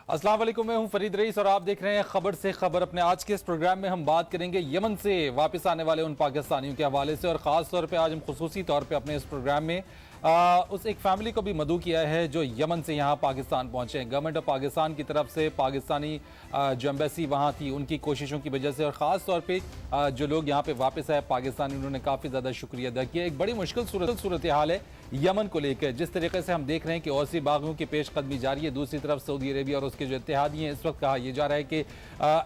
अस्सलाम वालेकुम, मैं हूं फरीद रईस और आप देख रहे हैं खबर से खबर। अपने आज के इस प्रोग्राम में हम बात करेंगे यमन से वापस आने वाले उन पाकिस्तानियों के हवाले से, और ख़ास तौर पे आज हम खुसूसी तौर पे अपने इस प्रोग्राम में उस एक फैमिली को भी मदऊ किया है जो यमन से यहाँ पाकिस्तान पहुँचे हैं। गवर्नमेंट ऑफ पाकिस्तान की तरफ से पाकिस्तानी जो एम्बेसी वहाँ थी उनकी कोशिशों की वजह से, और ख़ास तौर पर जो लोग यहाँ पे वापस आए पाकिस्तानी, उन्होंने काफ़ी ज़्यादा शुक्रिया अदा किया। एक बड़ी मुश्किल सूरत हाल है यमन को लेकर। जिस तरीके से हम देख रहे हैं कि औसी बागियों की पेशकदमी जारी है, दूसरी तरफ सऊदी अरेबिया और उसके जो इत्तेहादी हैं, इस वक्त कहा यह जा रहा है कि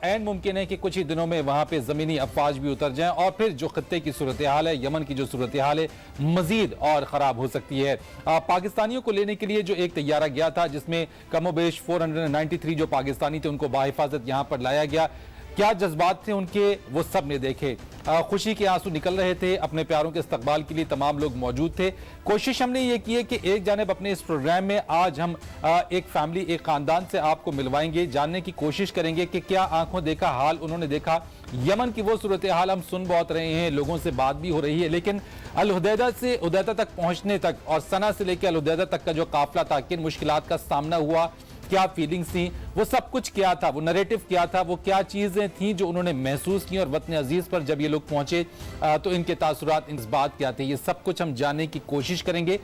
ऐन मुमकिन है कि कुछ ही दिनों में वहाँ पे ज़मीनी अफवाज भी उतर जाएं और फिर जो खत्ते की सूरत हाल है, यमन की जो सूरत हाल है, मजीद और ख़राब हो सकती है। पाकिस्तानियों को लेने के लिए जो एक तैयारा गया था जिसमें कमोबेश 493 जो पाकिस्तानी थे उनको बाहिफाजत यहाँ पर लाया गया। क्या जज्बात थे उनके, वो सब ने देखे। खुशी के आंसू निकल रहे थे, अपने प्यारों के इस्तकबाल के लिए तमाम लोग मौजूद थे। कोशिश हमने ये की है कि एक जानिब अपने इस प्रोग्राम में आज हम एक फैमिली, एक ख़ानदान से आपको मिलवाएंगे, जानने की कोशिश करेंगे कि क्या आंखों देखा हाल उन्होंने देखा। यमन की वो सूरत हाल हम सुन बहुत रहे हैं, लोगों से बात भी हो रही है, लेकिन अल हुदैदा से उदैदा तक पहुँचने तक और सना से लेकर अल हुदैदा तक का जो काफिला था, किन मुश्किलात का सामना हुआ, क्या फीलिंग्स थी, वो सब कुछ क्या था, वो नैरेटिव क्या था, वो क्या चीज़ें थी जो उन्होंने महसूस की, और वतन अजीज़ पर जब ये लोग पहुंचे तो इनके तासुरात, इस बात क्या थे, ये सब कुछ हम जानने की कोशिश करेंगे।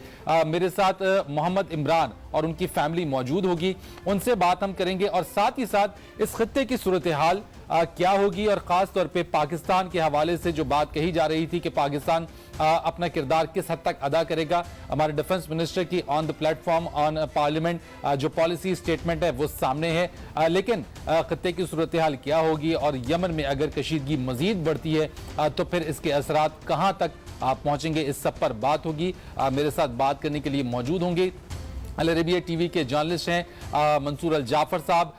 मेरे साथ मोहम्मद इमरान और उनकी फैमिली मौजूद होगी, उनसे बात हम करेंगे और साथ ही साथ इस खत्ते की सूरत हाल क्या होगी, और ख़ास तौर पे पाकिस्तान के हवाले से जो बात कही जा रही थी कि पाकिस्तान अपना किरदार किस हद तक अदा करेगा। हमारे डिफेंस मिनिस्टर की on the platform on parliament जो पॉलिसी स्टेटमेंट है वो सामने है, लेकिन खत्ते की सूरत हाल क्या होगी, और यमन में अगर कशीदगी मजीद बढ़ती है तो फिर इसके असरात कहाँ तक आप पहुँचेंगे, इस सब पर बात होगी। मेरे साथ बात करने के लिए मौजूद होंगे अल अरबिया टीवी के जर्नलिस्ट हैं मंसूर अल जाफर साहब,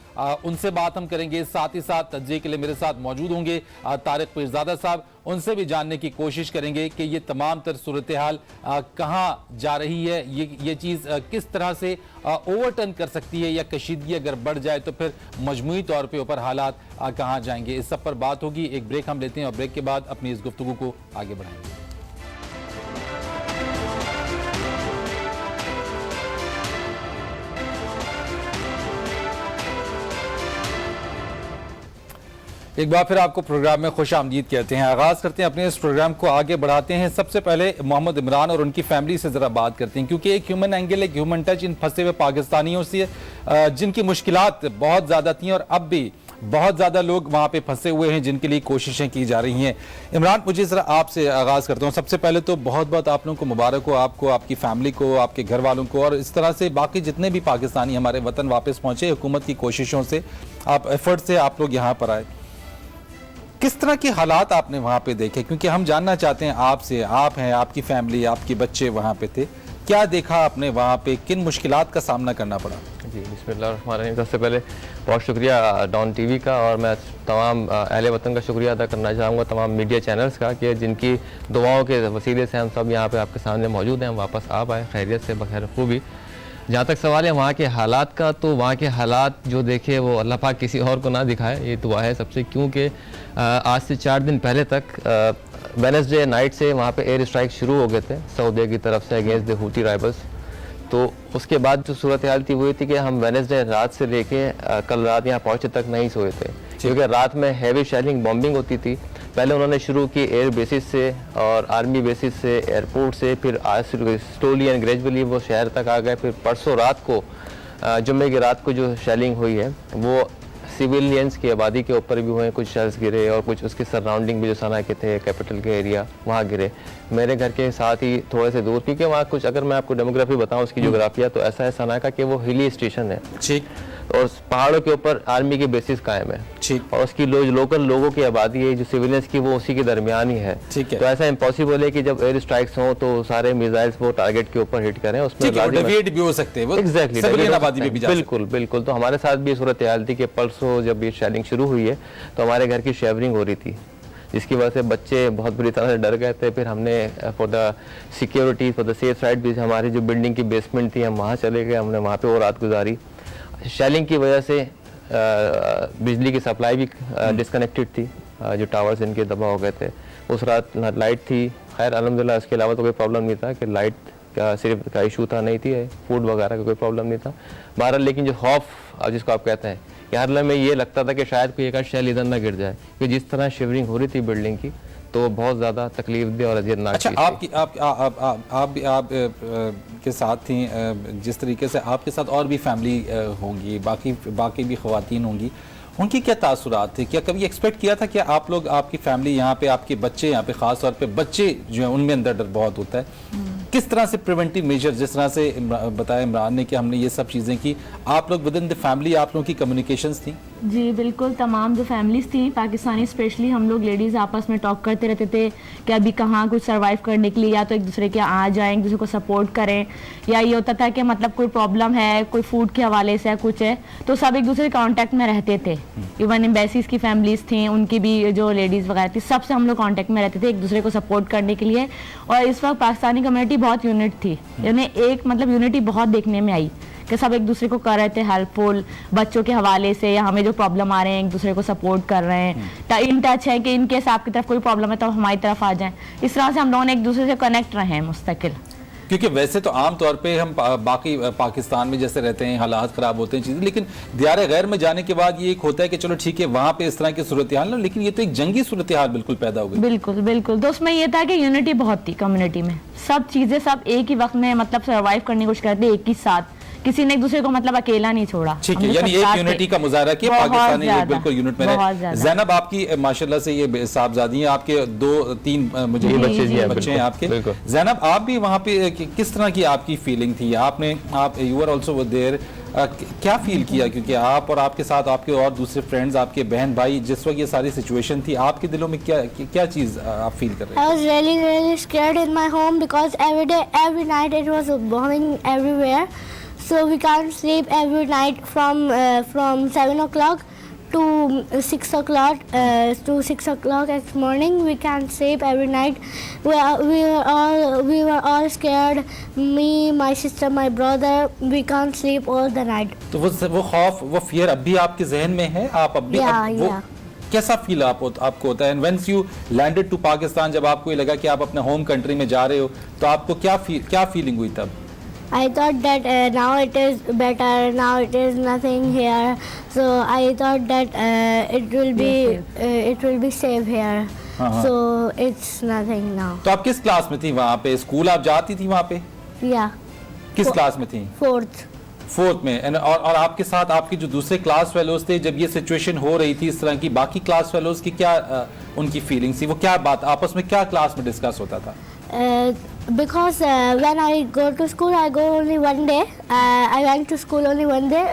उनसे बात हम करेंगे। साथ ही साथ तज्ज़िये के लिए मेरे साथ मौजूद होंगे तारिक पीरज़ादा साहब, उनसे भी जानने की कोशिश करेंगे कि ये तमाम तर सूरत हाल कहाँ जा रही है, ये चीज़ किस तरह से ओवरटर्न कर सकती है, या कशीदगी अगर बढ़ जाए तो फिर मजमूई तौर पर ऊपर हालात कहाँ जाएंगे, इस सब पर बात होगी। एक ब्रेक हम लेते हैं और ब्रेक के बाद अपनी इस गुफ्तगू को आगे बढ़ाएंगे। एक बार फिर आपको प्रोग्राम में खुश आमदीद कहते हैं। आगाज़ करते हैं अपने इस प्रोग्राम को, आगे बढ़ाते हैं। सबसे पहले मोहम्मद इमरान और उनकी फैमिली से ज़रा बात करते हैं, क्योंकि एक ह्यूमन एंगल, एक ह्यूमन टच इन फंसे हुए पाकिस्तानियों से जिनकी मुश्किलात बहुत ज़्यादा थी, और अब भी बहुत ज़्यादा लोग वहाँ पे फंसे हुए हैं जिनके लिए कोशिशें की जा रही हैं। इमरान, मुझे ज़रा आपसे आगाज़ करता हूँ। सबसे पहले तो बहुत बहुत आप लोगों को मुबारक हो, आपको, आपकी फैमिली को, आपके घर वालों को, और इस तरह से बाकी जितने भी पाकिस्तानी हमारे वतन वापस पहुँचे हुकूमत की कोशिशों से, आप एफर्ट से आप लोग यहाँ पर आए। किस तरह के हालात आपने वहाँ पे देखे, क्योंकि हम जानना चाहते हैं आपसे, आप हैं, आपकी फैमिली, आपके बच्चे वहाँ पे थे, क्या देखा आपने वहाँ पे, किन मुश्किलात का सामना करना पड़ा? जी बिस्मिल्लाह। सबसे पहले बहुत शुक्रिया डॉन टीवी का, और मैं तमाम अहले वतन का शुक्रिया अदा करना चाहूँगा, तमाम मीडिया चैनल्स का, कि जिनकी दुआओं के वसीले से हम सब यहाँ पे आपके सामने मौजूद हैं। हम वापस आ पाए खैरियत से, बखैर खूबी। जहाँ तक सवाल है वहाँ के हालात का, तो वहाँ के हालात जो देखे वो अल्लाह पाक किसी और को ना दिखाए, ये दुआ है सबसे। क्योंकि आज से 4 दिन पहले तक वेडनेसडे नाइट से वहाँ पे एयर स्ट्राइक शुरू हो गए थे सऊदी की तरफ से अगेंस्ट द हूती राइवल्स। तो उसके बाद जो सूरत हाल थी वो थी कि हम वेडनेसडे रात से लेके कल रात यहाँ पहुँचे तक नहीं सोए थे, क्योंकि रात में हैवी शेलिंग बॉम्बिंग होती थी। पहले उन्होंने शुरू की एयर बेसिस से और आर्मी बेसिस से, एयरपोर्ट से, फिर स्लोली एंड ग्रेजुअली वो शहर तक आ गए। फिर परसों रात को, जुम्मे की रात को जो शेलिंग हुई है वो सिविलियंस की आबादी के ऊपर भी हुए, कुछ शेल्स गिरे, और कुछ उसके सराउंडिंग भी जो सना के थे, कैपिटल के एरिया, वहाँ गिरे। मेरे घर के साथ ही थोड़े से दूर, क्योंकि वहाँ कुछ, अगर मैं आपको डेमोग्राफी बताऊँ उसकी जोग्राफिया, तो ऐसा है सना का कि वो हिली स्टेशन है, ठीक, और पहाड़ों के ऊपर आर्मी के बेसिस कायम है, ठीक, और उसकी लोकल लोगों की आबादी है जो सिविलियंस की, वो उसी के दरमियान ही है, ठीक है। तो ऐसा इम्पॉसिबल है कि जब एयर स्ट्राइक्स हों तो सारे मिसाइल्स वो टारगेट के ऊपर हिट करें, उसमें डेविएट भी हो सकते हैं, एग्जैक्टली, बिल्कुल बिल्कुल। तो हमारे साथ भी सूरत हाल थी कि परसों जब ये शेलिंग शुरू हुई है तो हमारे घर की शेवरिंग हो रही थी, जिसकी वजह से बच्चे बहुत बुरी तरह से डर गए थे। फिर हमने for the security, for the safe side भी, हमारी जो बिल्डिंग की बेसमेंट थी, हम वहाँ चले गए, हमने वहाँ पे वो रात गुजारी। शेलिंग की वजह से बिजली की सप्लाई भी डिस्कनेक्टेड थी, जो टावर्स इनके दबा हो गए थे। उस रात लाइट थी, खैर अल्हम्दुलिल्लाह इसके अलावा तो कोई प्रॉब्लम नहीं था कि लाइट का सिर्फ का इशू था, नहीं थी, फूड वगैरह का कोई प्रॉब्लम नहीं था। बहरहाल लेकिन जो खौफ जिसको आप कहते हैं, यार में ये लगता था कि शायद कोई एक शेल इधर ना गिर जाए, क्योंकि जिस तरह शिवरिंग हो रही थी बिल्डिंग की तो बहुत ज़्यादा तकलीफदेह और अजियतनाक। अच्छा, आप के साथ थी, जिस तरीके से आपके साथ और भी फैमिली होंगी, बाकी भी ख़वातीन होंगी, उनकी क्या तासुरात थे? क्या कभी एक्सपेक्ट किया था कि आप लोग, आपकी फैमिली यहाँ पे, आपके बच्चे यहाँ पे, ख़ास तौर पे बच्चे जो हैं उनमें अंदर डर बहुत होता है, किस तरह से प्रिवेंटिव मेजर, जिस तरह से बताया इमरान ने कि हमने ये सब चीज़ें की, आप लोग विद इन द फैमिली आप लोगों की कम्युनिकेशंस थी? जी बिल्कुल, तमाम जो फैमिलीज़ थी पाकिस्तानी, स्पेशली हम लोग लेडीज़ आपस में टॉक करते रहते थे कि अभी कहाँ कुछ सर्वाइव करने के लिए या तो एक दूसरे के आ जाएं, एक दूसरे को सपोर्ट करें, या ये होता था कि मतलब कोई प्रॉब्लम है, कोई फूड के हवाले से कुछ है, तो सब एक दूसरे कॉन्टैक्ट में रहते थे। इवन एम्बेसीज की फैमिलीज़ थी, उनकी भी जो लेडीज़ वगैरह थी, सबसे हम लोग कॉन्टैक्ट में रहते थे एक दूसरे को सपोर्ट करने के लिए। और इस वक्त पाकिस्तानी कम्युनिटी बहुत यूनिट थी, यानी एक मतलब यूनिटी बहुत देखने में आई कि सब एक दूसरे को कर रहे थे हेल्पफुल, बच्चों के हवाले से या हमें जो प्रॉब्लम आ रहे हैं एक दूसरे को सपोर्ट कर रहे हैं, इन टच है कि इनकेस आपकी तरफ कोई प्रॉब्लम है तो हमारी तरफ आ जाएं। इस तरह से हम लोगों ने एक दूसरे से कनेक्ट रहे हैं मुस्तकिल। क्योंकि वैसे तो आम तौर पे हम बाकी पाकिस्तान में जैसे रहते हैं, हालात ख़राब होते हैं चीज़ें, लेकिन दियार गैर में जाने के बाद ये एक होता है कि चलो ठीक है वहाँ पे इस तरह की सूरत हाल, लेकिन ये तो एक जंगी सूरत हाल बिल्कुल पैदा हो गई। बिल्कुल बिल्कुल, तो उसमें ये था कि यूनिटी बहुत थी कम्युनिटी में, सब चीज़ें सब एक ही वक्त में मतलब सर्वाइव करने की कोशिश करते एक ही साथ, किसी ने एक दूसरे को मतलब अकेला नहीं छोड़ा। ठीक है, यानी एक यूनिटी का मुजाहरा किया, पाकिस्तानी बिल्कुल यूनिट में रहे। ज़ैनब, आपकी माशाल्लाह से ये साहबजादी हैं, आपके 2-3 मुझे बच्चे हैं आपके। ज़ैनब, आप भी वहाँ पे किस तरह की आपकी फीलिंग थी? आप यू आर आल्सो देयर, क्या फील किया? क्योंकि आप और आपके साथ आपके और दूसरे फ्रेंड्स, आपके बहन भाई, जिस वक्त ये सारी सिचुएशन थी, आपके दिलों में क्या चीज़ आप फील कर रहे थे? I was really scared in my home because every night it was bombing everywhere. So we can't sleep every night from 7 o'clock to 6 o'clock to 6 o'clock next morning. We can't sleep every night. We were all scared. Me, my sister, my brother. We can't sleep all the night. तो वो खौफ, वो fear अब भी आपके जहन में है? आप अब भी वो कैसा फील आपको होता है? Once you landed to Pakistan, जब आपको ये लगा कि आप अपने होम कंट्री में जा रहे हो, तो आपको क्या फीलिंग हुई तब? I thought that now it is better, now it is nothing here, so I thought that it will be safe here, so it's nothing now. तो आप किस क्लास में थी वहाँ पे? स्कूल आप जाती थी वहाँ पे? Yeah. किस क्लास में थी? फोर्थ में। और आपके साथ आपके जो दूसरे क्लास फेलोज थे, जब ये सिचुएशन हो रही थी इस तरह की, बाकी क्लास फेलोज की क्या उनकी फीलिंग थी? वो क्या बात आपस में क्या क्लास में डिस्कस होता था? Because when I go to school, I go only one day. I went to school only one day.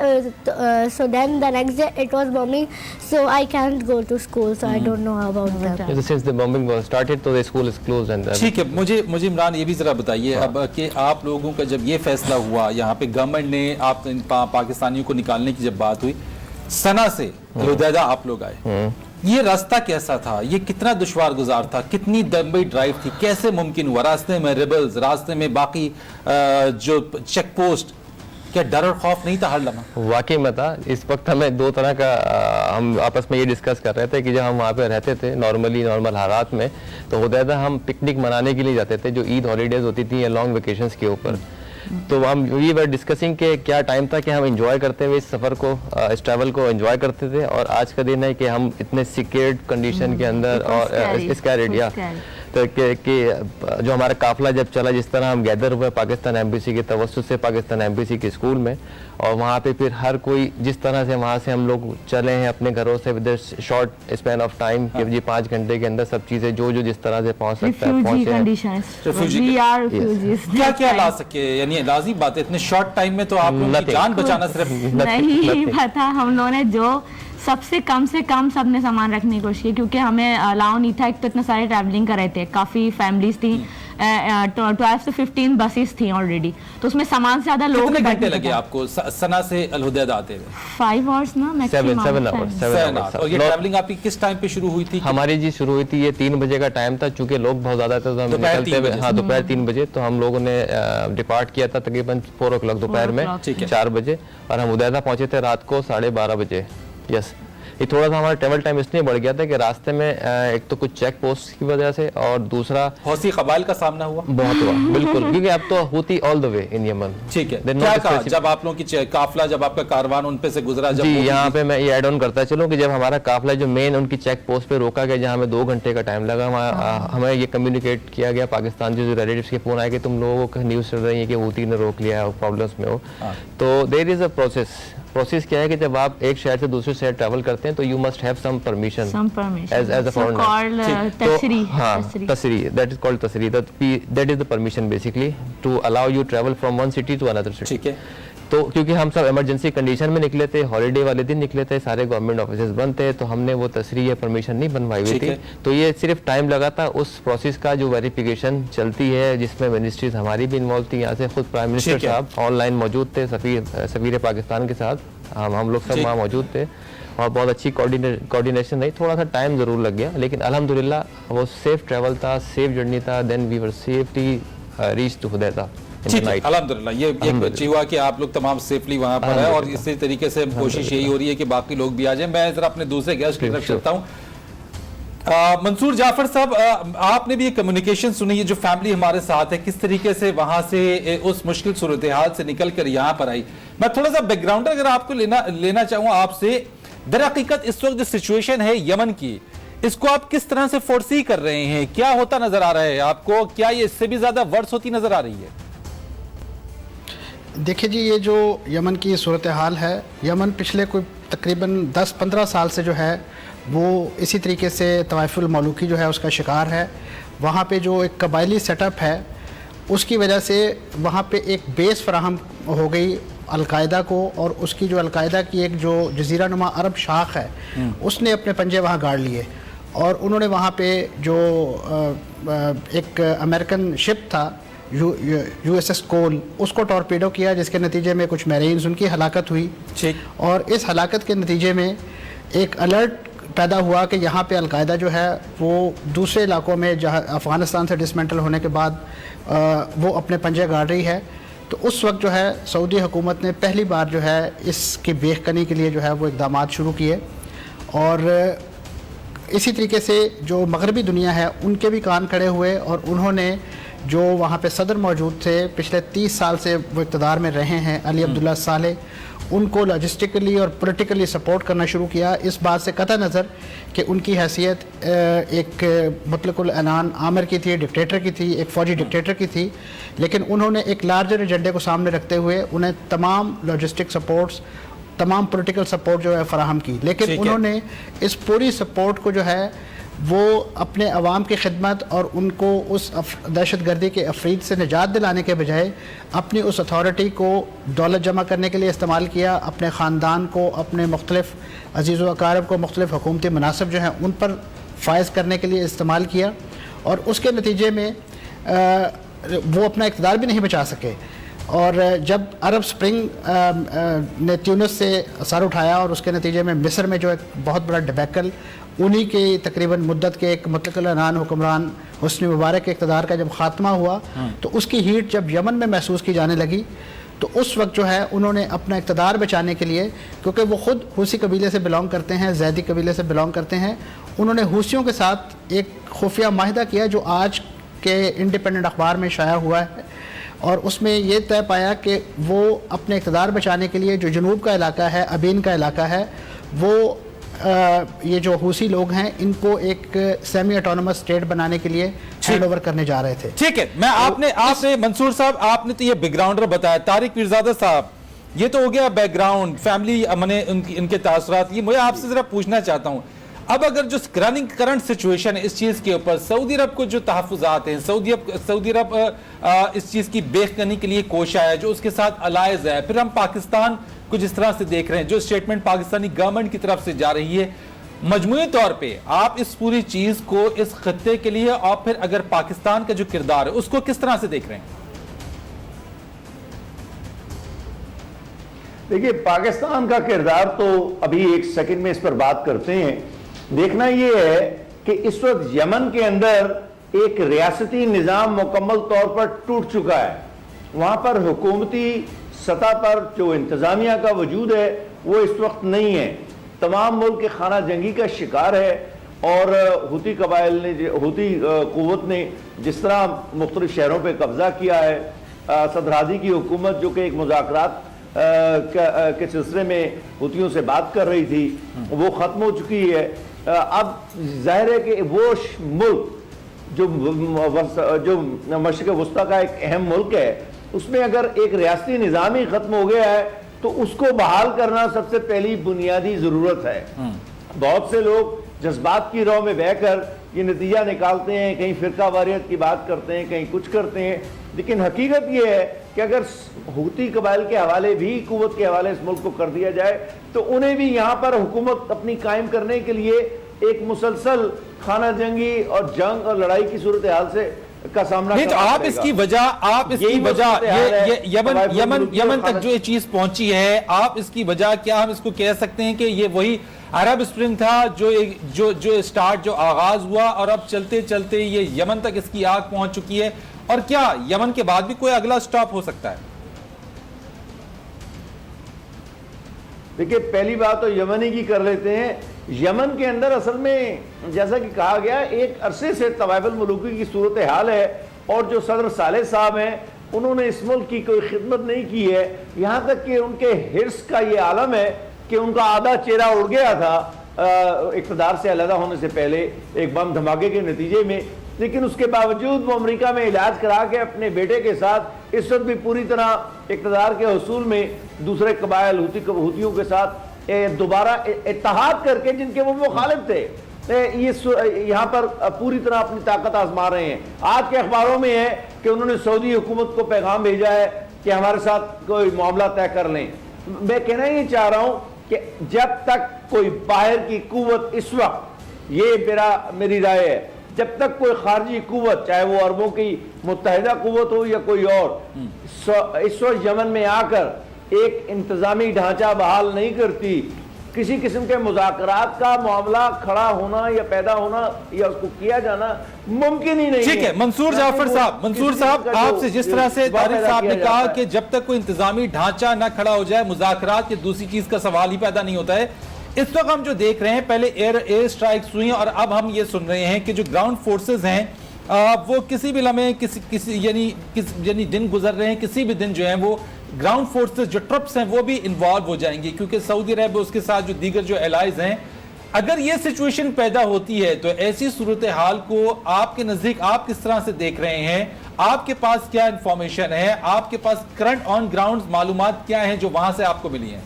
So then the next day it was bombing, so I can't go to school. So I don't know about that. Since the bombing was started, so the school is closed and. ठीक है, मुझे इमरान ये भी ज़रा बताइए अब कि आप लोगों का जब ये फैसला हुआ, यहाँ पे गवर्नमेंट ने आप पाकिस्तानियों को निकालने की जब बात हुई, सना से लुधियाना आप लोग आए, ये रास्ता कैसा था? ये कितना दुश्वार गुजार था? कितनी लंबी ड्राइव थी? कैसे मुमकिन हुआ? रास्ते में रिबल्स, रास्ते में बाकी जो चेक पोस्ट, क्या डर और खौफ नहीं था हर लम्हा? वाकई में था। इस वक्त हमें दो तरह का हम आपस में ये डिस्कस कर रहे थे कि जब हम वहाँ पे रहते थे नॉर्मल हालात में, तो होता हम पिकनिक मनाने के लिए जाते थे, जो ईद हॉलीडेज होती थी या लॉन्ग वेकेशंस के ऊपर। तो हम वी वर डिस्कसिंग के क्या टाइम था कि हम एंजॉय करते हुए इस सफ़र को, इस ट्रैवल को एंजॉय करते थे, और आज का दिन है कि हम इतने सिक्योर्ड कंडीशन के अंदर और स्कैर्ड या तो कि जो हमारा काफिला जब चला, जिस तरह हम गैदर हुए पाकिस्तान एम्बेसी के तवज्जुह से पाकिस्तान एम्बेसी के स्कूल में, और वहाँ पे फिर हर कोई जिस तरह से वहाँ से हम लोग चले हैं अपने घरों से with short span of time कि जी 5 घंटे के अंदर सब चीज़ें जो जिस तरह से पहुँच सकता है पहुँचे हैं। क्या ला सके? यानी लाजी बात है, इतने शॉर्ट टाइम में तो आप लोगों की जान बचाना सिर्फ नहीं पता। हम लोगों ने जो सबसे कम से कम सबने सामान रखने की कोशिश की, क्योंकि हमें अलाउ नहीं था। एक तो इतने सारे ट्रैवलिंग कर रहे थे, काफ़ी फैमिलीज थी, 12 से 15 बसेस थी ऑलरेडी, तो उसमें सामान से ज़्यादा लोग। कितने घंटे लगे आपको सना से अलहुदैदा आते हुए? 5 आवर्स ना, मैक्सिमम 7 आवर्स। और ये ट्रैवलिंग आपकी किस टाइम पे शुरू हुई थी? हमारी जी शुरू हुई थी, ये 3 बजे का टाइम था, चूंकि लोग बहुत ज़्यादा थे तो हम निकलते हुए, हाँ दोपहर 3 बजे, तो हम लोगों ने डिपार्ट किया था तकरीबन 4 o'clock दोपहर में 4 बजे, और हम उदैदा पहुँचे थे रात को 12:30 बजे। यस, ये थोड़ा सा हमारा ट्रेवल टाइम इसलिए बढ़ गया था कि रास्ते में एक तो कुछ चेक पोस्ट की वजह से और दूसरा हौसी कबाइल का सामना हुआ बहुत हुआ बिल्कुल, क्योंकि अब तो होती all the way in Yemen. ठीक है, क्या कहा जब आप लोगों की काफिला, जब आपका कारवान उन पे से गुजरा? जी, यहाँ पे मैं ये ऐड ऑन करता चलूं कि जब हमारा काफिला जो मेन उनकी चेक पोस्ट पे रोका गया, जहाँ हमें 2 घंटे का टाइम लगा, हमें ये कम्युनिकेट किया गया पाकिस्तान जो रिलेटिव्स के फोन आए कि तुम लोगों को न्यूज़ चल रही है कि हूती ने रोक लिया है, प्रॉब्लम्स में हो। तो देयर इज अ प्रोसेस क्या है कि जब आप एक शहर से दूसरे शहर ट्रैवल करते हैं तो you must have some permission as a foreigner. तसरी, दैट इज कॉल्ड तसरी, that is the permission basically to allow you travel from one city to another city. ठीक है, तो क्योंकि हम सब इमरजेंसी कंडीशन में निकले थे, हॉलीडे वाले दिन निकले थे, सारे गवर्नमेंट ऑफिसेज बंद थे, तो हमने वो तसरी या परमिशन नहीं बनवाई हुई थी। तो ये सिर्फ टाइम लगा था उस प्रोसेस का जो वेरिफिकेशन चलती है, जिसमें मिनिस्ट्रीज हमारी भी इन्वॉल्व थी। यहाँ से खुद प्राइम मिनिस्टर साहब ऑनलाइन मौजूद थे, सफीर पाकिस्तान के साथ हम लोग सब वहाँ मौजूद थे और बहुत अच्छी कोऑर्डिनेशन रही। थोड़ा सा टाइम ज़रूर लग गया, लेकिन अल्हम्दुलिल्लाह वो सेफ ट्रैवल था, सेफ जर्नी था। Then we were safely reach to Hodeidah. अल्हम्दुलिल्लाह ये एक अच्छी हुआ कि आप लोग तमाम सेफली वहां पर है, और इसी तरीके से कोशिश यही हो रही है कि बाकी लोग भी आ जाएं। मैं जरा अपने दूसरे गेस्ट की तरफ चलता हूँ। मंसूर जाफर साहब, आपने भी ये कम्युनिकेशन सुनी है, जो फैमिली हमारे साथ है किस तरीके से वहां से उस मुश्किल सूरत हाल से निकल कर यहाँ पर आई। मैं थोड़ा सा बैकग्राउंड अगर आपको लेना चाहूँ आपसे, दर हकीकत इस वक्त जो सिचुएशन है यमन की, इसको आप किस तरह से फोर्सी कर रहे हैं? क्या होता नजर आ रहा है आपको? क्या ये इससे भी ज्यादा वर्स होती नजर आ रही है? देखिए जी, ये जो यमन की सूरत हाल है, यमन पिछले कोई तकरीबन 10-15 साल से जो है वो इसी तरीके से तवाइफुल मौलूकी जो है उसका शिकार है। वहाँ पे जो एक कबायली सेटअप है उसकी वजह से वहाँ पे एक बेस फराहम हो गई अलकायदा को, और उसकी जो अलकायदा की एक जो जजीरा नुमा अरब शाख है उसने अपने पंजे वहाँ गाड़ लिए, और उन्होंने वहाँ पे जो एक अमेरिकन शिप था USS कोल, उसको टॉर्पीडो किया, जिसके नतीजे में कुछ मैरीन्स उनकी हलाकत हुई। और इस हलाकत के नतीजे में एक अलर्ट पैदा हुआ कि यहाँ पे अलकायदा जो है वो दूसरे इलाकों में, जहाँ अफ़गानिस्तान से डिसमेंटल होने के बाद वो अपने पंजे गाड़ रही है। तो उस वक्त जो है सऊदी हुकूमत ने पहली बार जो है इसकी बेखकनी के लिए जो है वो इक़दामात शुरू किए, और इसी तरीके से जो मगरबी दुनिया है उनके भी कान खड़े हुए, और उन्होंने जो वहाँ पे सदर मौजूद थे पिछले 30 साल से वो इक़्तिदार में रहे हैं, अली अब्दुल्ला सालेह, उनको लॉजिस्टिकली और पॉलिटिकली सपोर्ट करना शुरू किया। इस बात से कतई नज़र कि उनकी हैसियत एक मुतलकुल ऐलान आमिर की थी, डिक्टेटर की थी, एक फ़ौजी डिक्टेटर की थी, लेकिन उन्होंने एक लार्जर एजेंडे को सामने रखते हुए उन्हें तमाम लॉजिस्टिक सपोर्ट्स, तमाम पॉलिटिकल सपोर्ट जो है फराहम की। लेकिन उन्होंने इस पूरी सपोर्ट को जो है वो अपने अवाम की खिदमत और उनको उस दहशत गर्दी के अफरीद से निजात दिलाने के बजाय अपनी उस अथॉरिटी को दौलत जमा करने के लिए इस्तेमाल किया, अपने ख़ानदान को, अपने मुख्तलिफ अजीज़ व अकारब को मुख्तलिफ हुकूमती मनासिब जो हैं उन पर फायज़ करने के लिए इस्तेमाल किया, और उसके नतीजे में वो अपना इक़्तिदार भी नहीं बचा सके। और जब अरब स्प्रिंग ने ट्यूनिस से सर उठाया, और उसके नतीजे में मिस्र में जो एक बहुत बड़ा डिबैकल, उन्हीं के तकरीबन मुद्दत के एक मुतलक़ ऐलान हुक्मरान हुस्नी मुबारक के इक़्तिदार का जब ख़ात्मा हुआ, तो उसकी हीट जब यमन में महसूस की जाने लगी, तो उस वक्त जो है उन्होंने अपना इक़्तिदार बचाने के लिए, क्योंकि वो ख़ुद हूसी कबीले से बिलोंग करते हैं, ज़ैदी कबीले से बिलोंग करते हैं, उन्होंने हूसियों के साथ एक खुफिया माहिदा किया जो आज के इंडिपेंडेंट अखबार में शाया हुआ है, और उसमें ये तय पाया कि वो अपने इक़्तिदार बचाने के लिए जो जनूब का इलाका है, अबीन का इलाका है, वो ये जो हूसी लोग हैं इनको एक सेमी ऑटोनमस स्टेट बनाने के लिए हैंड ओवर करने जा रहे थे। ठीक है, मैं आपने मंसूर साहब, आपने तो ये बैकग्राउंडर बताया, तारिक पीरजादा साहब, ये तो हो गया बैकग्राउंड, फैमिली मैंने इनके तासुरात। ये मैं आपसे जरा पूछना चाहता हूँ, अब अगर जो करंट सिचुएशन है इस चीज़ के ऊपर, सऊदी अरब को जो तहफ़्फ़ुज़ात हैं, सऊदी अरब इस चीज़ की बेखकनी के लिए कोशिश है, जो उसके साथ अलाइज है, फिर हम पाकिस्तान को जिस तरह से देख रहे हैं, जो स्टेटमेंट पाकिस्तानी गवर्नमेंट की तरफ से जा रही है, मजमूई तौर पे आप इस पूरी चीज़ को इस खत्ते के लिए, और फिर अगर पाकिस्तान का जो किरदार है उसको किस तरह से देख रहे हैं? देखिए, पाकिस्तान का किरदार तो अभी एक सेकंड में इस पर बात करते हैं। देखना यह है कि इस वक्त यमन के अंदर एक रियासती निज़ाम मुकम्मल तौर पर टूट चुका है। वहाँ पर हुकूमती सतह पर जो इंतज़ामिया का वजूद है वो इस वक्त नहीं है। तमाम मुल्क के खाना जंगी का शिकार है। और हुती कबाइल ने, हुती कुव्वत ने जिस तरह मुख्तलिफ शहरों पर कब्जा किया है, सदराजी की हुकूमत जो कि एक मुज़ाकरात के सिलसिले में हुतियों से बात कर रही थी, वो ख़त्म हो चुकी है। अब जाहिर है कि वो मुल्क जो मशरिक़ वस्ता का एक अहम मुल्क है, उसमें अगर एक रियासती निज़ाम ही ख़त्म हो गया है तो उसको बहाल करना सबसे पहली बुनियादी ज़रूरत है। बहुत से लोग जज्बात की राह में बहकर ये नतीजा निकालते हैं, कहीं फ़िरका वारियत की बात करते हैं, कहीं कुछ करते हैं, लेकिन हकीकत ये है कि अगर हुती कबाइल के हवाले भी, कुव्वत के हवाले इस मुल्क को कर दिया जाए तो उन्हें भी यहाँ पर हुकूमत अपनी कायम करने के लिए एक मुसलसल खाना जंगी और जंग और लड़ाई की सूरत हाल से का सामना नहीं, तो आप इसकी वजह ये यमन तक जो ये चीज पहुंची है, आप इसकी वजह क्या हम इसको कह सकते हैं कि ये वही अरब स्प्रिंग था जो स्टार्ट, जो आगाज हुआ और अब चलते चलते ये यमन तक इसकी आग पहुंच चुकी है? और क्या यमन के बाद भी कोई अगला स्टॉप हो सकता है? देखिए, पहली बात तो यमन ही की कर लेते हैं। यमन के अंदर असल में जैसा कि कहा गया, एक अरसे से तवाइफुल मुलूकी की सूरत हाल है और जो सदर साले साहब हैं उन्होंने इस मुल्क की कोई खिदमत नहीं की है। यहाँ तक कि उनके हिर्स का ये आलम है कि उनका आधा चेहरा उड़ गया था इक़्तिदार से अलहदा होने से पहले एक बम धमाके के नतीजे में, लेकिन उसके बावजूद वो अमेरिका में इलाज करा के अपने बेटे के साथ इस वक्त भी पूरी तरह इक़्तिदार के हसूल में दूसरे कबाइल हुतियों के साथ दोबारा इत्तेहाद करके, जिनके वो मुखालिफ थे, ये यहाँ पर पूरी तरह अपनी ताकत आजमा रहे हैं। आज के अखबारों में है कि उन्होंने सऊदी हुकूमत को पैगाम भेजा है कि हमारे साथ कोई मामला तय कर लें। मैं कहना ये चाह रहा हूँ कि जब तक कोई बाहर की कुव्वत, इस वक्त ये मेरी राय है, जब तक कोई खारजी कुव्वत, चाहे वो अरबों की मुत्तहिदा कुव्वत हो या कोई और, इस वक्त यमन में आकर एक इंतजामी ढांचा बहाल नहीं करती, किसी किस्म के मुज़ाकरात का मामला खड़ा होना या पैदा होना या उसको किया जाना मुमकिन ही नहीं है। ठीक है, मंसूर जाफर साहब, आपसे जिस तरह से तारिक साहब ने कहा कि जब तक कोई इंतजामी ढांचा ना खड़ा हो जाए मुज़ाकरात की दूसरी चीज का सवाल ही पैदा नहीं होता है। इस वक्त हम जो देख रहे हैं, पहले एयर स्ट्राइक्स हुई और अब हम ये सुन रहे हैं कि जो ग्राउंड फोर्सेस हैं वो किसी भी लम्हे यानी दिन गुजर रहे हैं, किसी भी दिन जो है वो ग्राउंड फोर्सेस जो ट्रप्स हैं वो भी इन्वॉल्व हो जाएंगी, क्योंकि सऊदी अरब उसके साथ जो दीगर जो एलाइज हैं, अगर ये सिचुएशन पैदा होती है तो ऐसी सूरत हाल को आपके नजदीक आप किस तरह से देख रहे हैं? आपके पास क्या इंफॉर्मेशन है? आपके पास करंट ऑन ग्राउंड मालूमात क्या है जो वहां से आपको मिली है?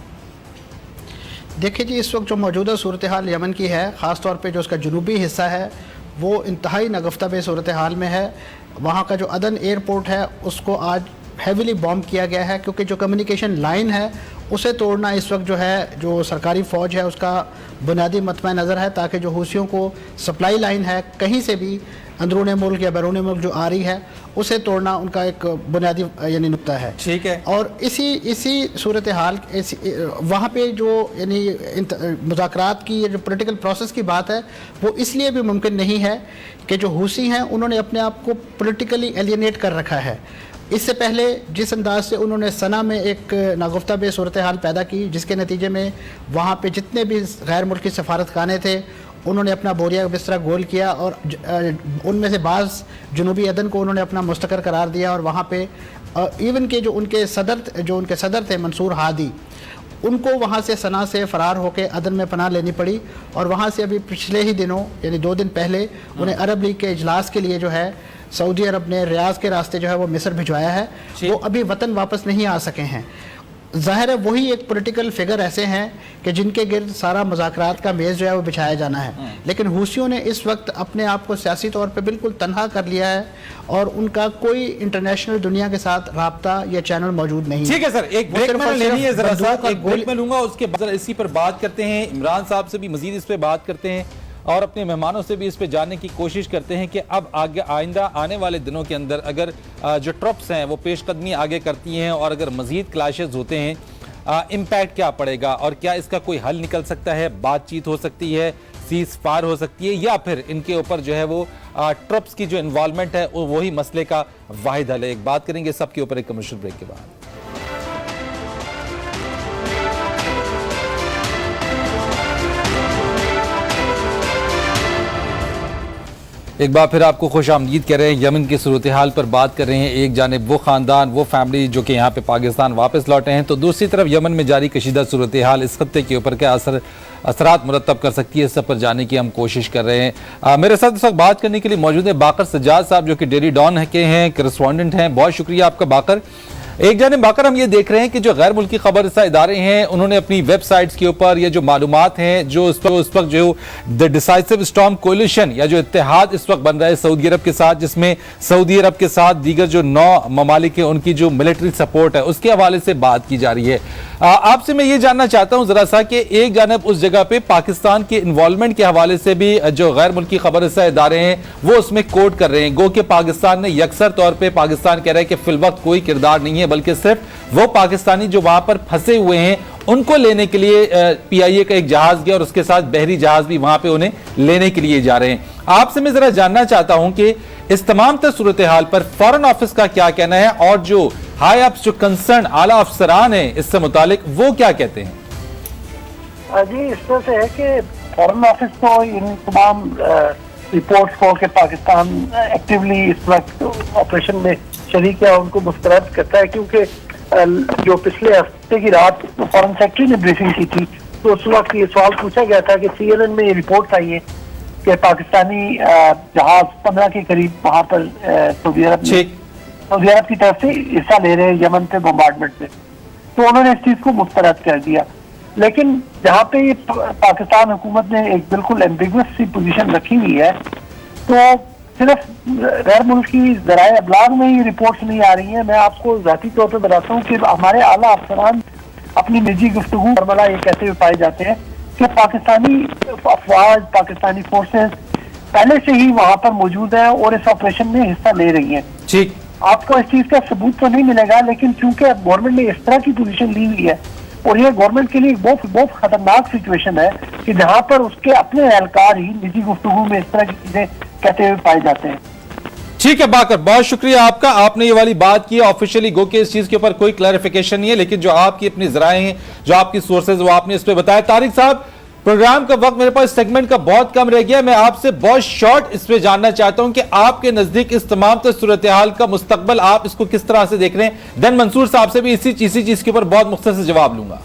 देखिए जी, इस वक्त जो मौजूदा सूरत हाल यमन की है, ख़ास तौर पे जो उसका जनूबी हिस्सा है वो इंतहाई नगफ्ता बे सूरत हाल में है। वहाँ का जो अदन एयरपोर्ट है उसको आज हैवीली बॉम्ब किया गया है, क्योंकि जो कम्युनिकेशन लाइन है उसे तोड़ना इस वक्त जो है, जो सरकारी फ़ौज है उसका बुनियादी मतमा नज़र है, ताकि जो हूसियों को सप्लाई लाइन है कहीं से भी अंदरूनी मुल्क या बैरून मुल्क जो आ रही है उसे तोड़ना उनका एक बुनियादी यानी नुक्ता है। ठीक है। और इसी सूरत हाल वहाँ पे जो यानी मुज़ाकरात की जो पॉलिटिकल प्रोसेस की बात है वो इसलिए भी मुमकिन नहीं है कि जो हूसी हैं उन्होंने अपने आप को पॉलिटिकली एलियनेट कर रखा है। इससे पहले जिस अंदाज से उन्होंने सना में एक नागुफ्ता बे सूरत हाल पैदा की, जिसके नतीजे में वहाँ पे जितने भी गैर मुल्की सफारतखाने थे उन्होंने अपना बोरिया बिस्तरा गोल किया और उनमें से बाज़ जनूबी अदन को उन्होंने अपना मुस्तकर करार दिया। और वहाँ पे इवन के जो उनके सदर थे मंसूर हादी, उनको वहाँ से सना से फ़रार होकर अदन में पनाह लेनी पड़ी और वहाँ से अभी पिछले ही दिनों यानी 2 दिन पहले उन्हें अरब लीग के इजलास के लिए जो है सऊदी अरब ने रियाज के रास्ते जो है वो मिस्र भिजवाया है। वो अभी वतन वापस नहीं आ सके हैं। ज़ाहिर है वही एक पॉलिटिकल फिगर ऐसे हैं कि जिनके गिर्द सारा मुज़ाकरात का मेज़ जो है वो बिछाया जाना है, लेकिन हूसियों ने इस वक्त अपने आप को सियासी तौर पे बिल्कुल तन्हा कर लिया है और उनका कोई इंटरनेशनल दुनिया के साथ राब्ता या चैनल मौजूद नहीं है। ठीक है सर, एक ब्रेक मैंने लेनी है, जरा सा एक ब्रेक में लूंगा, उसके बाद इसी पर बात करते हैं। इमरान साहब से भी मजीद इस पर बात करते हैं और अपने मेहमानों से भी इस पे जानने की कोशिश करते हैं कि अब आगे आइंदा आने वाले दिनों के अंदर अगर जो ट्रप्स हैं वो पेशकदमी आगे करती हैं और अगर मजीद क्लैशेस होते हैं, इम्पैक्ट क्या पड़ेगा और क्या इसका कोई हल निकल सकता है? बातचीत हो सकती है, सीज फायर हो सकती है, या फिर इनके ऊपर जो है वो ट्रप्स की जो इन्वॉल्वमेंट है वो वही मसले का वाहिद हल है? एक बात करेंगे सबके ऊपर एक कमर्शियल ब्रेक के बाद। एक बार फिर आपको खुश आमदीद कह रहे हैं। यमन की सूरत हाल पर बात कर रहे हैं। एक जानिब वो ख़ानदान, वो फैमिली जो कि यहाँ पे पाकिस्तान वापस लौटे हैं, तो दूसरी तरफ यमन में जारी कशीदा सूरत हाल इस खत्ते के ऊपर क्या असरात मुरतब कर सकती है, इस सब पर जाने की हम कोशिश कर रहे हैं। मेरे साथ इस वक्त बात करने के लिए मौजूद है बाकर सज्जाद साहब, जो कि डेली डॉन के हैं, करस्पॉन्डेंट हैं। बहुत शुक्रिया आपका बाकर। एक जानिब बाकर हम ये देख रहे हैं कि जो गैर मुल्की खबर रसा इदारे हैं, उन्होंने अपनी वेबसाइट्स के ऊपर ये जो मालूमात हैं, जो इस वक्त जो द डिसाइसिव स्टॉर्म कोलिशन या जो इत्तेहाद इस वक्त बन रहा है सऊदी अरब के साथ, जिसमें सऊदी अरब के साथ दीगर जो 9 ममालिक हैं उनकी जो मिलिट्री सपोर्ट है उसके हवाले से बात की जा रही है। आपसे मैं ये जानना चाहता हूं जरा सा कि एक जानब उस जगह पे पाकिस्तान के इन्वॉल्वमेंट के हवाले से भी जो गैर मुल्की खबर रसा इदारे हैं वो उसमें कोट कर रहे हैं, गो कि पाकिस्तान ने यकसर तौर पर पाकिस्तान कह रहा है कि फिलवक्त कोई किरदार नहीं है, बल्कि सिर्फ वो पाकिस्तानी जो वहां पर फंसे हुए हैं उनको लेने के लिए PIA का एक जहाज गया और उसके साथ बहरी जहाज भी वहां पे उन्हें लेने के लिए जा रहे हैं। आपसे मैं जरा जानना चाहता हूं कि इस तमाम सूरत हाल पर फॉरेन ऑफिस का क्या कहना है और जो हाई अप्स जो कंसर्न आला अफसरान है इससे मुतालिक वो क्या कहते हैं। जी इस तरह से है कि फॉरेन ऑफिस तो इन तमाम रिपोर्ट्स को कि पाकिस्तान एक्टिवली इस वक्त ऑपरेशन में शरीक है उनको मुस्तरद करता है, क्योंकि जो पिछले हफ्ते की रात फॉरेन सेक्रेटरी ने ब्रीफिंग की थी तो उस वक्त ये सवाल पूछा गया था कि CNN में ये रिपोर्ट आई है कि पाकिस्तानी जहाज 15 के करीब वहां पर सऊदी अरब की तरफ से हिस्सा ले रहे हैं यमन पे बम्बार्डमेंट में, तो उन्होंने इस चीज को मुस्तरद कर दिया। लेकिन जहाँ पे ये पाकिस्तान हुकूमत ने एक बिल्कुल एम्बिगुअस सी पोजीशन रखी हुई है, तो सिर्फ गैर मुल्की ज़राए अबलाग में ही रिपोर्ट्स नहीं आ रही हैं। मैं आपको ज़ाती तौर पे बताता हूँ कि हमारे आला अफसरान अपनी निजी गुफ्तगू फरमाना ये कहते हुए पाए जाते हैं कि पाकिस्तानी अफवाज, पाकिस्तानी फोर्सेस पहले से ही वहाँ पर मौजूद है और इस ऑपरेशन में हिस्सा ले रही है। ठीक, आपको इस चीज का सबूत तो नहीं मिलेगा, लेकिन चूंकि गवर्नमेंट ने इस तरह की पोजीशन ली हुई है और ये गवर्नमेंट के लिए बहुत खतरनाक सिचुएशन है कि जहाँ पर उसके अपने एहलकार ही निजी गुफ्तगू में इस तरह की चीजें कहते हुए पाए जाते हैं। ठीक है बाकर, बहुत शुक्रिया आपका। आपने ये वाली बात की ऑफिशियली, गो के इस चीज के ऊपर कोई क्लैरिफिकेशन नहीं है, लेकिन जो आपकी अपनी जराए हैं, जो आपकी सोर्सेज, वो आपने इस पर बताया। तारिक साहब, प्रोग्राम का वक्त मेरे पास सेगमेंट का बहुत कम रह गया, मैं आपसे बहुत शॉर्ट इस पे जानना चाहता हूं कि आपके नजदीक इस तमाम सूरत हाल का मुस्तकबल आप इसको किस तरह से देख रहे हैं। देन मंसूर साहब से भी इसी चीज के ऊपर बहुत मुख्तसर जवाब लूंगा।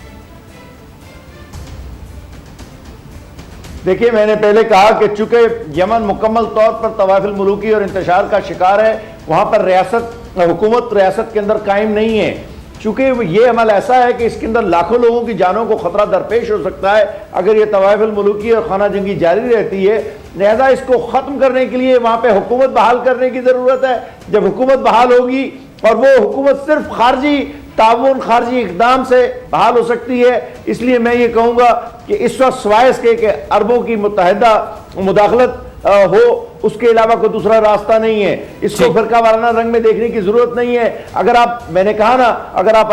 देखिए, मैंने पहले कहा कि चूंकि यमन मुकम्मल तौर पर तवाफिल मुलूकी और इंतशार का शिकार है, वहां पर हुकूमत रियासत के अंदर कायम नहीं है। चूंकि ये अमल ऐसा है कि इसके अंदर लाखों लोगों की जानों को खतरा दरपेश हो सकता है अगर ये तवाफिल मुलूकी और खाना जंगी जारी रहती है, लिहाजा इसको खत्म करने के लिए वहां पे हुकूमत बहाल करने की जरूरत है। जब हुकूमत बहाल होगी, और वो हुकूमत सिर्फ खारजी ताउन, खारजी इकदाम से बहाल हो सकती है, इसलिए मैं ये कहूँगा कि इस वक्त सवाए इसके कि अरबों की मुत्तहिदा मुदाखलत हो, उसके अलावा कोई दूसरा रास्ता नहीं है। इसको फिरका वाराना रंग में देखने की जरूरत नहीं है। अगर आप, मैंने कहा ना, अगर आप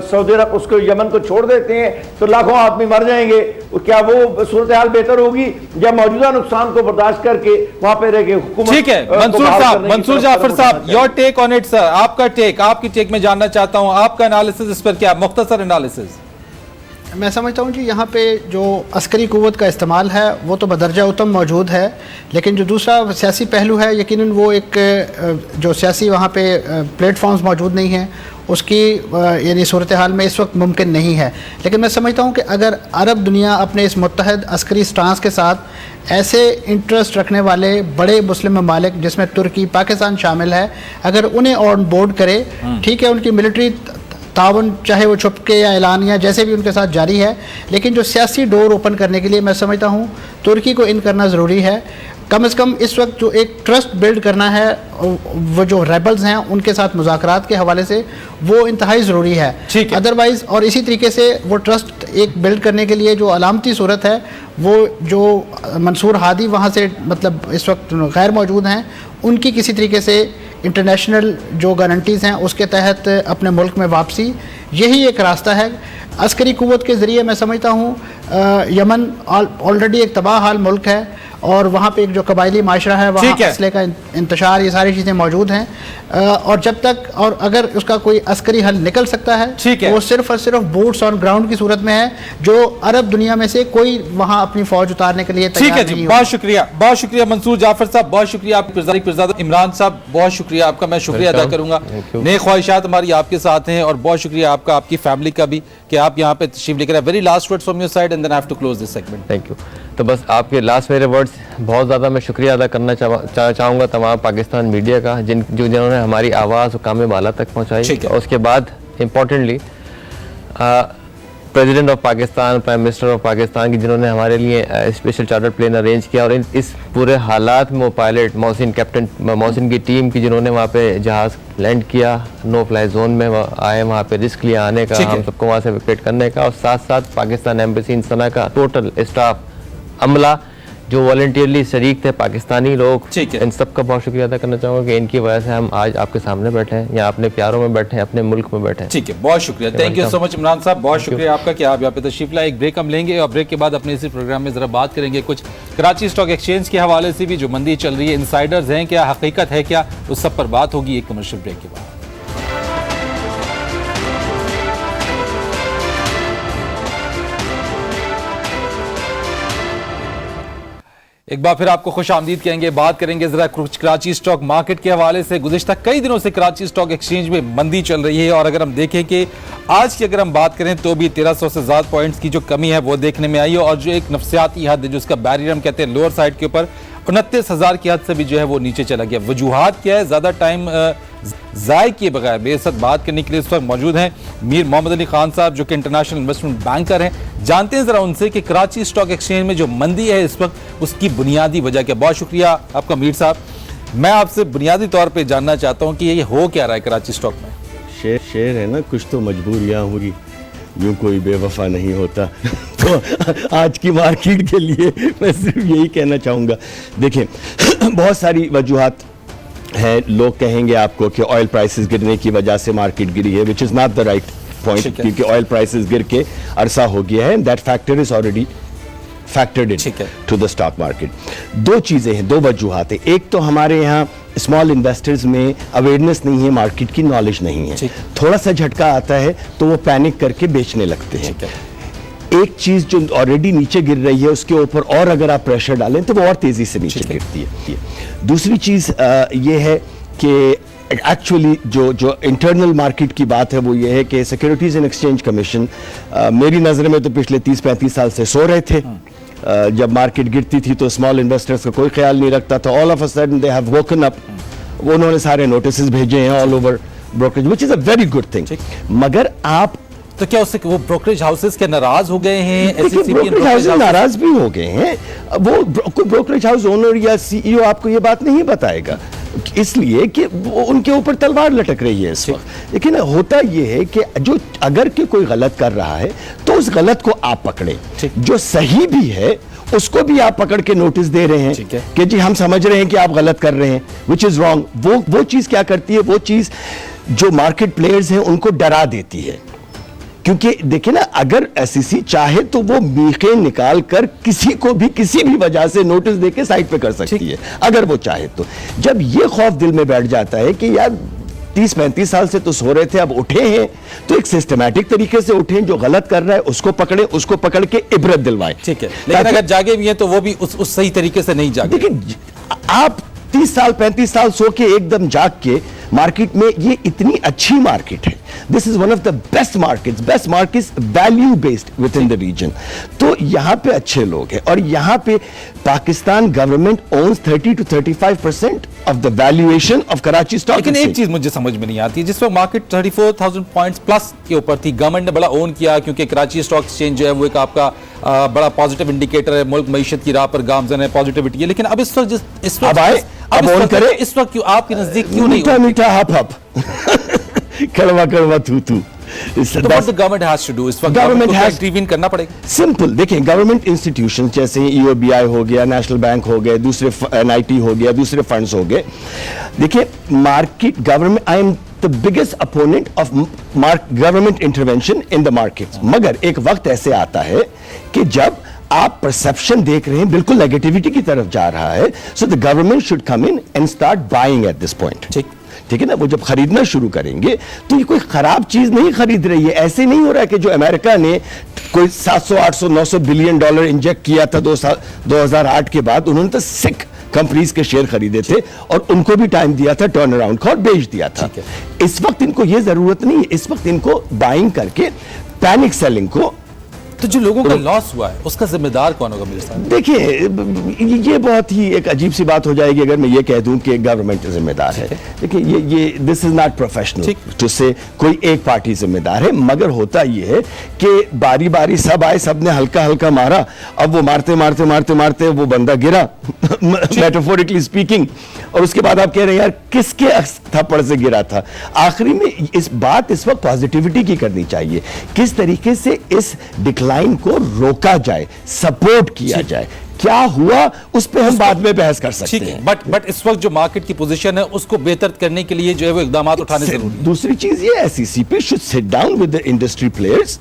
सऊदी अरब उसको यमन को छोड़ देते हैं तो लाखों आदमी मर जाएंगे। क्या वो सूरत हाल बेहतर होगी या मौजूदा नुकसान को बर्दाश्त करके वहां पे रह के हुकूमत? ठीक है मंसूर साहब, मंसूर जाफर साहब, your take on it sir, आपका टेक, आपकी टेक में जानना चाहता हूं, आपका एनालिसिस इस पर क्या, मुख्तसर एनालिसिस। मैं समझता हूँ जी यहाँ पे जो अस्करी क़ुव्वत का इस्तेमाल है वो तो बदरजा उत्तम मौजूद है, लेकिन जो दूसरा सियासी पहलू है, यकीनन वो एक जो सियासी वहाँ पे प्लेटफॉर्म्स मौजूद नहीं हैं, उसकी यानी सूरत हाल में इस वक्त मुमकिन नहीं है। लेकिन मैं समझता हूँ कि अगर अरब दुनिया अपने इस मुत्तहद अस्करी स्टांस के साथ ऐसे इंटरेस्ट रखने वाले बड़े मुस्लिम ममालिक जिसमें तुर्की, पाकिस्तान शामिल है, अगर उन्हें ऑन बोर्ड करे, ठीक है, उनकी मिलिट्री तावन चाहे वो छुपके या ऐलानिया जैसे भी उनके साथ जारी है, लेकिन जो सियासी डोर ओपन करने के लिए मैं समझता हूँ तुर्की को इन करना ज़रूरी है। कम से कम इस वक्त जो एक ट्रस्ट बिल्ड करना है वो जो रेबल्स हैं उनके साथ मुज़ाकरात के हवाले से वो इंतहाई ज़रूरी है। अदरवाइज़, और इसी तरीके से वो ट्रस्ट एक बिल्ड करने के लिए जो अलामती सूरत है, वो जो मंसूर हादी वहाँ से मतलब इस वक्त गैर मौजूद हैं, उनकी किसी तरीके से इंटरनेशनल जो गारंटीज़ हैं उसके तहत अपने मुल्क में वापसी, यही एक रास्ता है। अस्करी क़ुव्वत के ज़रिए मैं समझता हूँ यमन ऑलरेडी एक तबाह हाल मुल्क है और वहाँ पे एक जो कबायली माशरा है वहाँ ठीक है। असले का इंतशार, ये सारी चीज़ें मौजूद हैं। और जब तक और अगर उसका कोई अस्करी हल निकल सकता है ठीक है। वो सिर्फ और सिर्फ बूट्स ऑन ग्राउंड की सूरत में है, जो अरब दुनिया में से कोई वहाँ अपनी फौज उतारने के लिए ठीक है तैयार जी, नहीं बहुत शुक्रिया मंसूर जाफर साहब, बहुत शुक्रिया आप पिरजादा इमरान साहब, बहुत शुक्रिया आपका, मैं शुक्रिया अदा करूंगा। नए ख्वाहिशात हमारी आपके साथ हैं और बहुत शुक्रिया आपका, आपकी फैमिली का भी कि आप यहाँ पे तशरीफ लेकर आए। Very last words from your side and then I have to close this segment. Thank you. तो बस आपके लास्ट मेरे वर्ड्स, बहुत ज़्यादा मैं शुक्रिया अदा करना चाहूँगा तमाम पाकिस्तान मीडिया का जिन्होंने हमारी आवाज़ कामे बाला तक पहुँचाई। और उसके बाद importantly president of Pakistan, prime minister of Pakistan की जिन्होंने हमारे लिए स्पेशल चार्टर प्लेन अरेंज किया, और इस पूरे हालात में वो पायलट मोहसिन, कैप्टन मोहसिन की टीम की जिन्होंने वहाँ पे जहाज़ लैंड किया, नो फ्लाई जोन में आए, वहाँ पे रिस्क लिया आने का, हम सबको वहाँ से इवैक्यूएट करने का, और साथ साथ पाकिस्तान एम्बेसी इन सना का टोटल स्टाफ, अमला जो वॉलंटियरली शरीक थे, पाकिस्तानी लोग, इन सब का बहुत शुक्रिया अदा करना चाहूँगा कि इनकी वजह से हम आज आपके सामने बैठे हैं, या अपने प्यारों में बैठे हैं, अपने मुल्क में बैठे हैं। ठीक है, बहुत शुक्रिया, thank you so much Imran साहब, बहुत शुक्रिया आपका कि आप यहाँ पे तशरीफ लाए। एक ब्रेक हम लेंगे और ब्रेक के बाद अपने इसी प्रोग्राम में जरा बात करेंगे कुछ कराची स्टॉक एक्सचेंज के हवाले से भी, जो मंदी चल रही है, इनसाइडर्स हैं क्या, हकीकत है क्या, उस सब पर बात होगी एक कमर्शियल ब्रेक के बाद। एक बार फिर आपको खुश आमदीद कहेंगे, बात करेंगे जरा कुछ कराची स्टॉक मार्केट के हवाले से। गुज़िश्ता कई दिनों से कराची स्टॉक एक्सचेंज में मंदी चल रही है, और अगर हम देखें कि आज की अगर हम बात करें तो भी 1300 से ज़्यादा पॉइंट्स की जो कमी है वो देखने में आई है, और जो एक नफसियाती हद है, जो उसका बैरियर हम कहते हैं लोअर साइड के ऊपर 29,000 की हद से भी जो है वो नीचे चला गया। वजूहात क्या है, ज़्यादा टाइम ज़ाय किए बगैर बेसद बात करने के लिए इस वक्त मौजूद हैं मीर मोहम्मद अली खान साहब, जो कि इंटरनेशनल इन्वेस्टमेंट बैंकर हैं। जानते हैं ज़रा उनसे कि कराची स्टॉक एक्सचेंज में जो मंदी है इस वक्त, उसकी बुनियादी वजह क्या। बहुत शुक्रिया आपका मीर साहब। मैं आपसे बुनियादी तौर पर जानना चाहता हूँ कि ये हो क्या रहा है कराची स्टॉक में। शेर है ना, कुछ तो मजबूरियाँ होगी, यूँ कोई बेवफा नहीं होता। तो आज की मार्केट के लिए मैं सिर्फ यही कहना चाहूँगा, देखिए बहुत सारी वजूहात हैं। लोग कहेंगे आपको कि ऑयल प्राइसेस गिरने की वजह से मार्केट गिरी है, which is not the right point, क्योंकि ऑयल प्राइसेस गिर के अरसा हो गया है, that factor is already factored in to the stock market. दो चीज़ें हैं, दो वजूहात हैं। एक तो हमारे यहाँ स्मॉल इन्वेस्टर्स में अवेयरनेस नहीं है, मार्केट की नॉलेज नहीं है, थोड़ा सा झटका आता है तो वो पैनिक करके बेचने लगते हैं। एक चीज़ जो ऑलरेडी नीचे गिर रही है उसके ऊपर और अगर आप प्रेशर डालें तो वो और तेज़ी से नीचे गिरती है। दूसरी चीज़ ये है कि एक्चुअली जो इंटरनल मार्केट की बात है वो ये है कि सिक्योरिटीज़ एंड एक्सचेंज कमीशन मेरी नज़र में तो पिछले 30-35 साल से सो रहे थे। जब मार्केट गिरती थी तो स्मॉल इन्वेस्टर्स का कोई ख्याल नहीं रखता था। All of a sudden they have woken up, उन्होंने सारे नोटिस भेजे हैं all over brokerage, which is a very good thing. मगर आप तो क्या उससे वो ब्रोकरेज हाउसेस के नाराज हो गए हैं? ब्रोकरेज हाउस नाराज भी हो गए हैं। वो ब्रोकरेज हाउस ओनर या सीईओ आपको ये बात नहीं बताएगा, इसलिए कि वो उनके ऊपर तलवार लटक रही है इस वक्त। लेकिन होता ये है कि जो अगर के कोई गलत कर रहा है तो उस गलत को आप पकड़े, जो सही भी है उसको भी आप पकड़ के नोटिस दे रहे हैं कि जी हम समझ रहे हैं कि आप गलत कर रहे हैं, विच इज रॉन्ग। वो चीज क्या करती है, वो चीज जो मार्केट प्लेयर्स हैं उनको डरा देती है। क्योंकि देखिए ना, अगर एसईसी चाहे तो वो मीखे निकाल कर किसी को भी किसी भी वजह से नोटिस देके साइड पे कर सकती है, अगर वो चाहे तो। जब ये खौफ दिल में बैठ जाता है कि यार 30-35 साल से तो सो रहे थे, अब उठे हैं, तो एक सिस्टमैटिक तरीके से उठे, जो गलत कर रहा है उसको पकड़े, उसको पकड़ के इबरत दिलवाएं। ठीक है, लेकिन अगर जागे भी हैं तो वो भी उस सही तरीके से नहीं जागे। देखिए आप 30 साल 35 साल सो के एकदम जाग के मार्केट में, ये इतनी अच्छी मार्केट है, this is one of the best markets value based with in the region. तो यहाँ पे अच्छे लोग हैं, और यहाँ पे Pakistan government owns 30 to 35% of the valuation of Karachi stock. लेकिन एक चीज मुझे समझ में नहीं आती, जिस वक्त मार्केट 34,000 पॉइंट्स प्लस के ऊपर थी, गवर्नमेंट ने बड़ा ओन किया, क्योंकि कराची स्टॉक एक्सचेंज जो है वो एक आपका बड़ा पॉजिटिव इंडिकेटर है, मुल्क मईशत की राह पर गामजन है, पॉजिटिविटी है। लेकिन अब इस वक्त अब ऑन करे, इस वक्त क्यों आपके नजदीक क्यों नहीं? मीठा मीठा हप हप कड़वा कड़वा थू थू। गवर्नमेंट हैज टू डू, इस वक्त गवर्नमेंट को इंटरवीन करना पड़ेगा। सिंपल, देखिए गवर्नमेंट इंस्टीट्यूशन जैसे ईओबीआई हो गया, नेशनल बैंक हो गए, दूसरे एनआईटी हो गया, दूसरे फंड्स हो गए। देखिए market government, I am the biggest opponent of government intervention in the market. मगर एक वक्त ऐसे आता है कि जब आप परसेप्शन देख रहे हैं बिल्कुल नेगेटिविटी की तरफ जा रहा है. So the government should come in and start buying at this point. ठीक है ना. वो जब खरीदना शुरू करेंगे तो ये कोई खराब चीज नहीं खरीद रही है. ऐसे नहीं हो रहा है कि जो अमेरिका ने कोई 700 800 900 बिलियन डॉलर इंजेक्ट किया था 2008 के बाद, उन्होंने तो सिख कंपनीज के शेयर खरीदे थे और उनको भी टाइम दिया था टर्न अराउंड का और बेच दिया था. इस वक्त इनको ये जरूरत नहीं है. इस वक्त इनको बाइंग करके पैनिक सेलिंग को. तो जो लोगों का लॉस हुआ है उसका जिम्मेदार कौन होगा मेरे साथ? देखिए ये बहुत ही एक अजीब सी बात हो जाएगी अगर मैं ये कह दूं कि गवर्नमेंट जिम्मेदार है. देखिए ये this is not professional to say कोई एक पार्टी जिम्मेदार है, मगर होता ये है कि बारी बारी सब आए, सब ने हल्का हल्का मारा. अब वो मारते मारते मारते मारते वो बंदा गिरा मेटाफोरिकली स्पीकिंग, और उसके बाद आप कह रहे हैं यार किसके थप्पड़ से गिरा था. आखिरी में इस वक्त पॉजिटिविटी की करनी चाहिए. किस तरीके से इस डिक्लाइन को रोका जाए, सपोर्ट किया जाए. क्या हुआ उस पे हम बाद में बहस कर सकते हैं. बट इस वक्त जो मार्केट की पोजीशन है उसको बेहतर करने के लिए जो है वो इकदाम उठाने जरूरी है. दूसरी चीज ये SECP should sit down with the industry players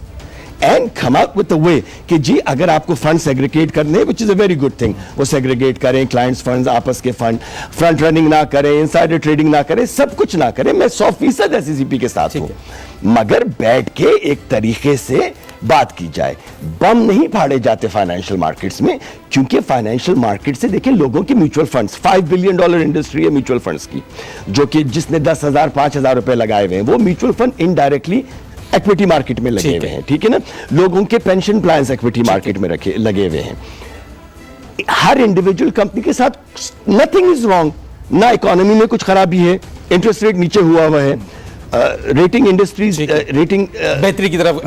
and come up with a way कि जी अगर आपको फंड सेग्रीगेट करने, which is a very good thing, वो सेग्रीगेट करें. क्लाइंट्स फंड्स, आपस के फंड, फ्रंट रनिंग ना करें, इनसाइडर ट्रेडिंग ना करें, सब कुछ ना करें. मैं 100% SECP के साथ हूं, मगर बैठ के एक तरीके से बात की जाए. बम नहीं फाड़े जाते फाइनेंशियल मार्केट्स में, क्योंकि फाइनेंशियल मार्केट से देखिए लोगों की म्यूचुअल फंड्स, $5 बिलियन इंडस्ट्री है म्यूचुअल फंड्स की, जो कि जिसने 10,000 5,000 रुपए लगाए हुए हैं वो mutual fund indirectly equity market में लगे हुए हैं. ठीक है ना. लोगों के पेंशन प्लान्स इक्विटी मार्केट में लगे हुए हैं. हर इंडिविजुअल कंपनी के साथ नथिंग इज रॉन्ग. ना इकोनॉमी में कुछ खराबी है, इंटरेस्ट रेट नीचे हुआ है, रेटिंग इंडस्ट्रीज रेटिंग बेहतरी की तरफ,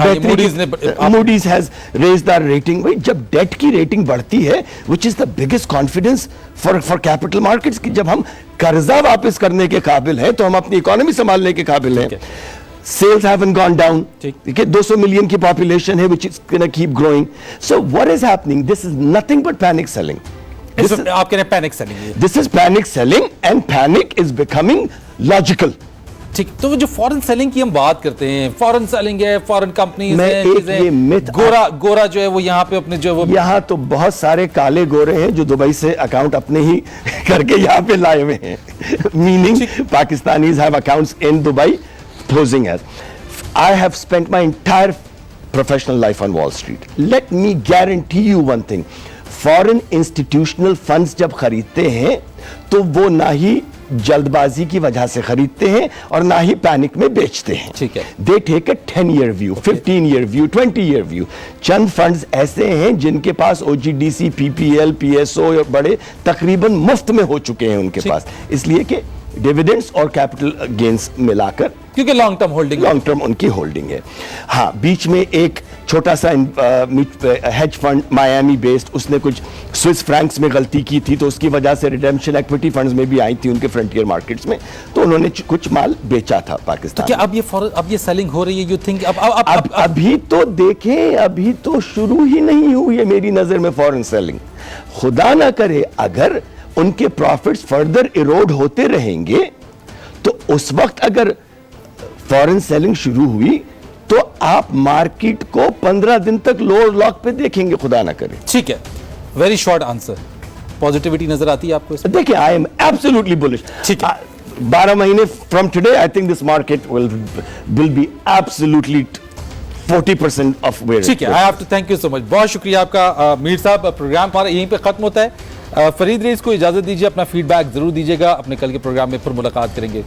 Moody's has raised the rating. भाई जब डेट की रेटिंग बढ़ती है, which is the biggest confidence for capital markets, कि जब हम कर्जा वापस करने के काबिल हैं तो हम अपनी इकोनॉमी संभालने के काबिल हैं. Sales haven't gone down. ठीक है. 200 मिलियन की पॉपुलेशन है which is gonna keep growing. So what is happening? This is nothing but panic selling. आप कह रहे हैं panic selling. This is panic selling and panic is becoming logical. ठीक. तो जो फॉरेन सेलिंग की हम बात करते हैं, फॉरेन सेलिंग है, फॉरेन कंपनीज हैं, गोरा जो है वो यहाँ पे अपने जो वो यहाँ तो बहुत सारे काले गोरे हैं जो दुबई से अकाउंट अपने ही करके यहाँ पे लाए हुए हैं. Meaning Pakistanis have accounts in Dubai posing as. I have spent my entire professional life on Wall Street. Let me guarantee you one thing. Foreign institutional funds जब खरीदते हैं तो वो ना ही जल्दबाजी की वजह से खरीदते हैं और ना ही पैनिक में बेचते हैं. ठीक है. They take a 10-year view, 15-year view, 20-year view. Chand funds ऐसे हैं जिनके पास OGDC, PPL, PSO बड़े तकरीबन मुफ्त में हो चुके हैं उनके पास, इसलिए कि डिविडेंड्स और कैपिटल गेन्स मिलाकर, क्योंकि लॉन्ग टर्म उनकी होल्डिंग है. हाँ, बीच में एक छोटा सा हेज फंड मायामी बेस्ड, उसने कुछ स्विस फ्रैंक्स में गलती की थी तो उसकी वजह से रिडेम्पशन इक्विटी फंड्स में भी आई थी उनके फ्रंटियर मार्केट्स में, तो उन्होंने कुछ माल बेचा था पाकिस्तान. तो क्या अब ये सेलिंग हो रही है? यू थिंक अभी तो देखें, अभी तो शुरू ही नहीं हुई है मेरी नजर में फॉरेन सेलिंग. खुदा ना करे अगर उनके प्रॉफिट्स फर्दर इरोड होते रहेंगे तो उस वक्त अगर फॉरेन सेलिंग शुरू हुई तो आप मार्केट को 15 दिन तक लोअर लॉक पे देखेंगे, खुदा ना करे. ठीक है. Very short answer. पॉजिटिविटी नजर आती है आपको इसमें? देखिए, आई एम एब्सोल्युटली बुलिश. ठीक है. 12 महीने from today I think this market will be absolutely 40% off where. ठीक है. I have to thank you so much. बहुत शुक्रिया आपका मीर साहब. प्रोग्राम हमारा यहीं पे खत्म होता है. फरीद रईस को इजाजत दीजिए. अपना फीडबैक जरूर दीजिएगा. अपने कल के प्रोग्राम में फिर मुलाकात करेंगे.